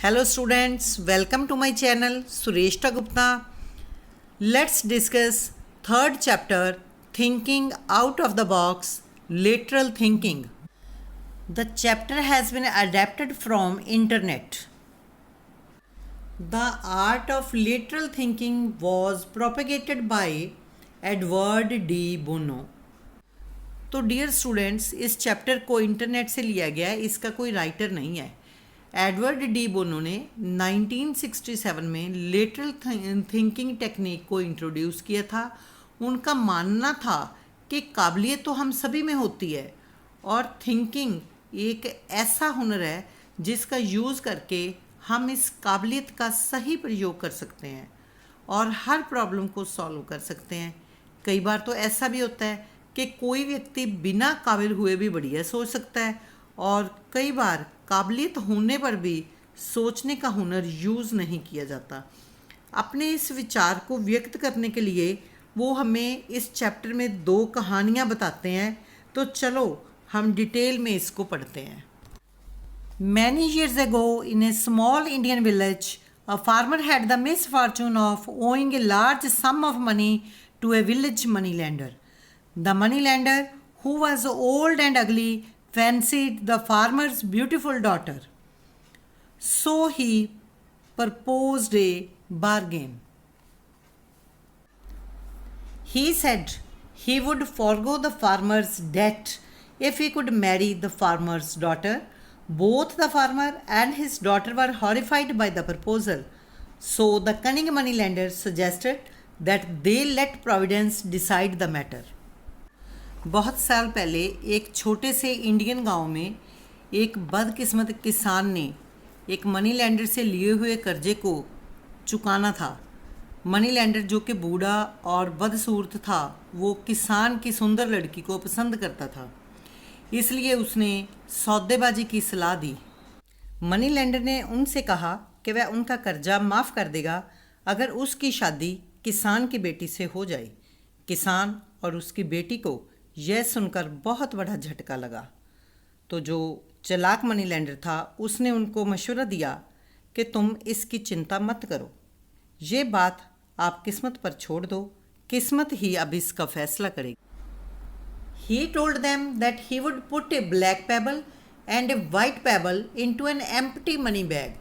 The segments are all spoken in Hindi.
Hello students, welcome to my channel Sureshta Gupta. Let's discuss third chapter Thinking Out of the Box Lateral Thinking. The chapter has been adapted from internet. The art of lateral thinking was propagated by Edward D. Bono. तो डियर स्टूडेंट्स, इस चैप्टर को इंटरनेट से लिया गया है, इसका कोई राइटर नहीं है। एडवर्ड डी बोनो ने 1967 में लेटरल थिंकिंग टेक्निक को इंट्रोड्यूस किया था। उनका मानना था कि काबिलियत तो हम सभी में होती है और थिंकिंग एक ऐसा हुनर है जिसका यूज़ करके हम इस काबिलियत का सही प्रयोग कर सकते हैं और हर प्रॉब्लम को सॉल्व कर सकते हैं। कई बार तो ऐसा भी होता है कि कोई व्यक्ति बिना काबिल हुए भी बढ़िया सोच सकता है और कई बार काबिलियत होने पर भी सोचने का हुनर यूज़ नहीं किया जाता। अपने इस विचार को व्यक्त करने के लिए वो हमें इस चैप्टर में 2 कहानियाँ बताते हैं। तो चलो हम डिटेल में इसको पढ़ते हैं। Many years ago, in a small Indian village, a farmer had the misfortune of owing a large sum of money to a village moneylender. The moneylender, who was old and ugly, fancied the farmer's beautiful daughter. So he proposed a bargain. He said he would forego the farmer's debt if he could marry the farmer's daughter. Both the farmer and his daughter were horrified by the proposal. So the cunning moneylender suggested that they let Providence decide the matter. बहुत साल पहले एक छोटे से इंडियन गांव में एक बदकिस्मत किसान ने एक मनी लैंडर से लिए हुए कर्जे को चुकाना था। मनी लैंडर, जो कि बूढ़ा और बदसूरत था, वो किसान की सुंदर लड़की को पसंद करता था, इसलिए उसने सौदेबाजी की सलाह दी। मनी लैंडर ने उनसे कहा कि वह उनका कर्जा माफ़ कर देगा अगर उसकी शादी किसान की बेटी से हो जाए। किसान और उसकी बेटी को यह सुनकर बहुत बड़ा झटका लगा। तो जो चालाक मनी लैंडर था उसने उनको मशवरा दिया कि तुम इसकी चिंता मत करो, ये बात आप किस्मत पर छोड़ दो, किस्मत ही अब इसका फैसला करेगी। He told them that he would put a black pebble and a white pebble into an empty money bag.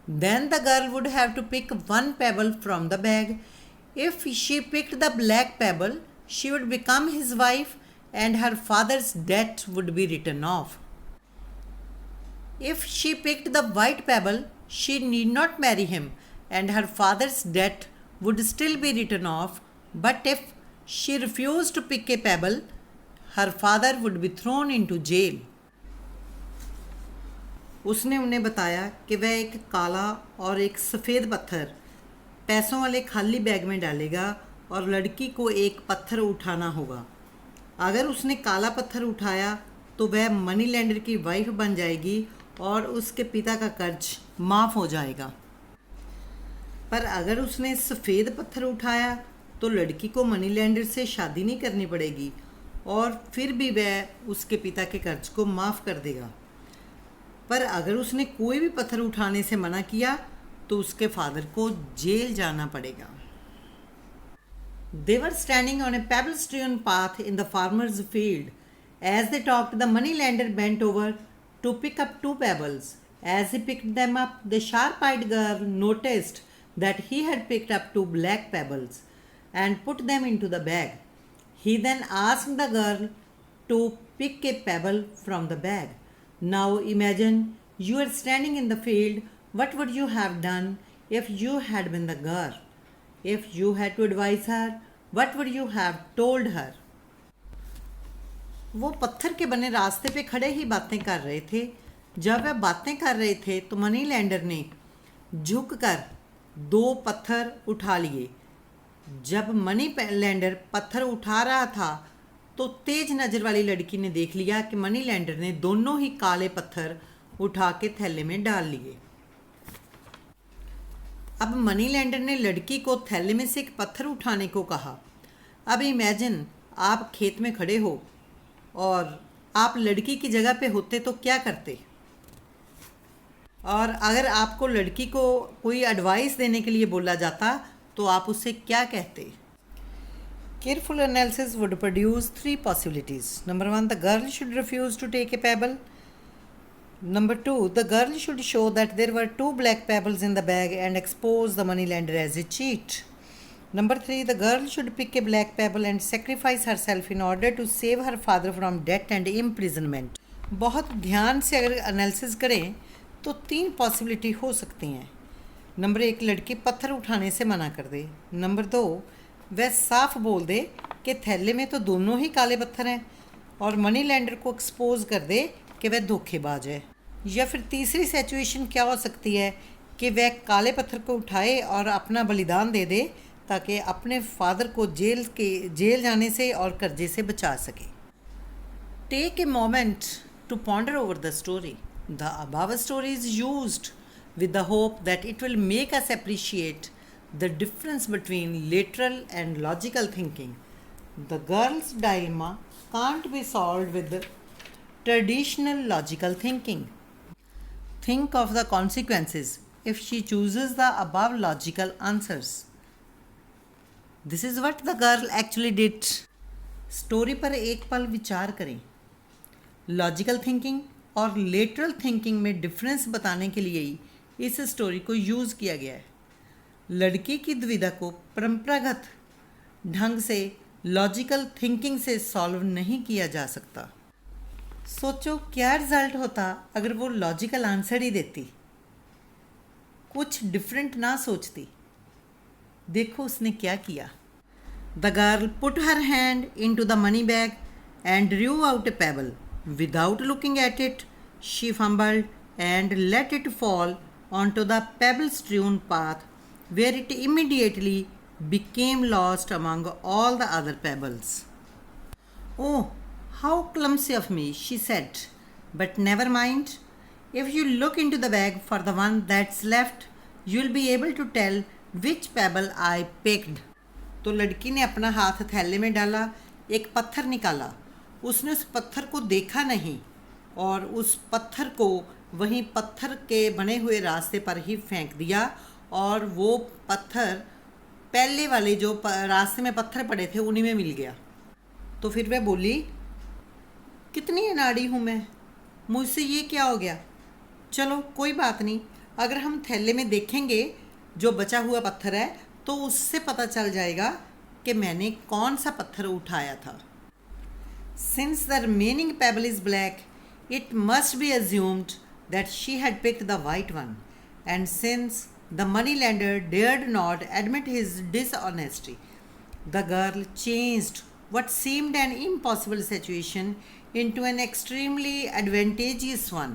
Then the girl would have to pick one pebble from the bag. If she picked the black pebble, she would become his wife and her father's debt would be written off. If she picked the white pebble, she need not marry him and her father's debt would still be written off. But if she refused to pick a pebble, her father would be thrown into jail. उसने उन्हें बताया कि वह एक काला और एक सफ़ेद पत्थर पैसों वाले खाली बैग में डालेगा और लड़की को एक पत्थर उठाना होगा। अगर उसने काला पत्थर उठाया तो वह मनी लैंडर की वाइफ बन जाएगी और उसके पिता का कर्ज माफ़ हो जाएगा। पर अगर उसने सफ़ेद पत्थर उठाया तो लड़की को मनी लैंडर से शादी नहीं करनी पड़ेगी और फिर भी वह उसके पिता के कर्ज को माफ़ कर देगा। पर अगर उसने कोई भी पत्थर उठाने से मना किया तो उसके फादर को जेल जाना पड़ेगा। They were standing on a pebble-strewn path in the farmer's field. As they talked, the moneylender bent over to pick up 2 pebbles. As he picked them up, the sharp-eyed girl noticed that he had picked up 2 black pebbles and put them into the bag. He then asked the girl to pick a pebble from the bag. Now imagine you are standing in the field. What would you have done if you had been the girl? If you had to advise her, what would you have told her? वो पत्थर के बने रास्ते पे खड़े ही बातें कर रहे थे। जब वह बातें कर रहे थे तो मनी लैंडर ने झुककर 2 पत्थर उठा लिए। जब मनी लैंडर पत्थर उठा रहा था तो तेज नज़र वाली लड़की ने देख लिया कि मनी लैंडर ने दोनों ही काले पत्थर उठा के थैले में डाल लिए। अब मनी लैंडर ने लड़की को थैले में से एक पत्थर उठाने को कहा। अब इमेजिन आप खेत में खड़े हो और आप लड़की की जगह पे होते तो क्या करते? और अगर आपको लड़की को कोई एडवाइस देने के लिए बोला जाता तो आप उससे क्या कहते? Careful analysis would produce three possibilities. Number one, the girl should refuse to take a pebble. Number two, the girl should show that there were 2 black pebbles in the bag and expose the moneylender as a cheat. Number three, the girl should pick a black pebble and sacrifice herself in order to save her father from debt and imprisonment. बहुत ध्यान से अगर एनालिसिस करें तो 3 पॉसिबिलिटी हो सकती हैं. नंबर 1, लड़की पत्थर उठाने से मना कर दे. नंबर 2, वह साफ बोल दे कि थैले में तो दोनों ही काले पत्थर हैं और मनी लैंडर को एक्सपोज कर दे कि वह धोखेबाज है. या फिर तीसरी सिचुएशन क्या हो सकती है कि वह काले पत्थर को उठाए और अपना बलिदान दे दे ताकि अपने फादर को जेल जाने से और कर्जे से बचा सके. Take a moment to ponder over the story. The above story is used with the hope that it will make us appreciate the difference between literal and logical thinking. The girl's dilemma can't be solved with traditional logical thinking. Think of the consequences if she chooses the above logical answers. This is what the girl actually did. Story पर एक पल विचार करें. लॉजिकल थिंकिंग और लेटरल थिंकिंग में डिफरेंस बताने के लिए ही इस स्टोरी को यूज़ किया गया है. लड़की की दुविधा को परंपरागत ढंग से लॉजिकल थिंकिंग से सॉल्व नहीं किया जा सकता. सोचो क्या रिजल्ट होता अगर वो लॉजिकल आंसर ही देती, कुछ डिफरेंट ना सोचती. देखो उसने क्या किया. The girl put her hand into the money bag and Drew out A payable. Without looking at it she fumbled and let it fall onto the pebble-strewn path, where it immediately became lost among all the other pebbles. "Oh, how clumsy of me," she said. "But never mind. If you look into the bag for the one that's left, you'll be able to tell which pebble I picked." तो लड़की ने अपना हाथ थैले में डाला, एक पत्थर निकाला. उसने उस पत्थर को देखा नहीं और उस पत्थर को वहीं पत्थर के बने हुए रास्ते पर ही फेंक दिया और वो पत्थर पहले वाले जो रास्ते में पत्थर पड़े थे उन्हीं में मिल गया. तो फिर वह बोली, कितनी अनाड़ी हूँ मैं, मुझसे ये क्या हो गया. चलो कोई बात नहीं, अगर हम थैले में देखेंगे जो बचा हुआ पत्थर है तो उससे पता चल जाएगा कि मैंने कौन सा पत्थर उठाया था. Since the remaining pebble is black, it must be assumed that she had picked the white one, and since the moneylender dared not admit his dishonesty, the girl changed what seemed an impossible situation into an extremely advantageous one.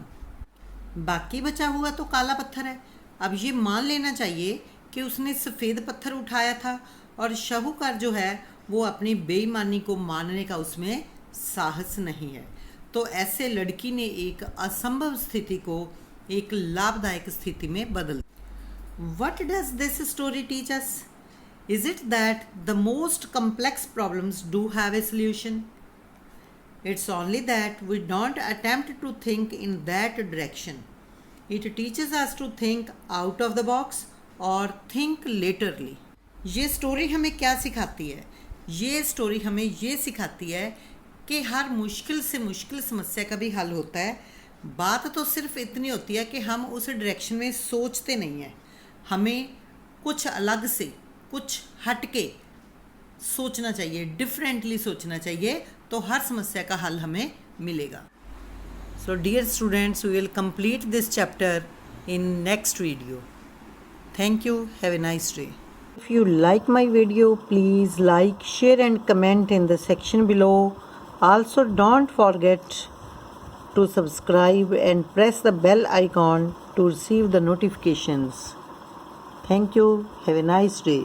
बाकी बचा हुआ तो काला पत्थर है. अब ये मान लेना चाहिए कि उसने सफ़ेद पत्थर उठाया था और शाहूकार जो है वो अपनी बेईमानी को मानने का उसमें साहस नहीं है. तो ऐसे लड़की ने एक असंभव स्थिति को एक लाभदायक स्थिति में बदल. What does this story teach us? Is it that the most complex problems do have a solution? It's only that we don't attempt to think in that direction. It teaches us to think out of the box or think laterally. ये स्टोरी हमें क्या सिखाती है? ये स्टोरी हमें ये सिखाती है कि हर मुश्किल से मुश्किल समस्या का भी हल होता है. बात तो सिर्फ इतनी होती है कि हम उस डायरेक्शन में सोचते नहीं हैं. हमें कुछ अलग से, कुछ हट के सोचना चाहिए, डिफरेंटली सोचना चाहिए, तो हर समस्या का हल हमें मिलेगा. So dear students, we will complete this chapter in next video. Thank you. Have a nice day. If you like my video, please like, share and comment in the section below. Also, don't forget to subscribe and press the bell icon to receive the notifications. Thank you. Have a nice day.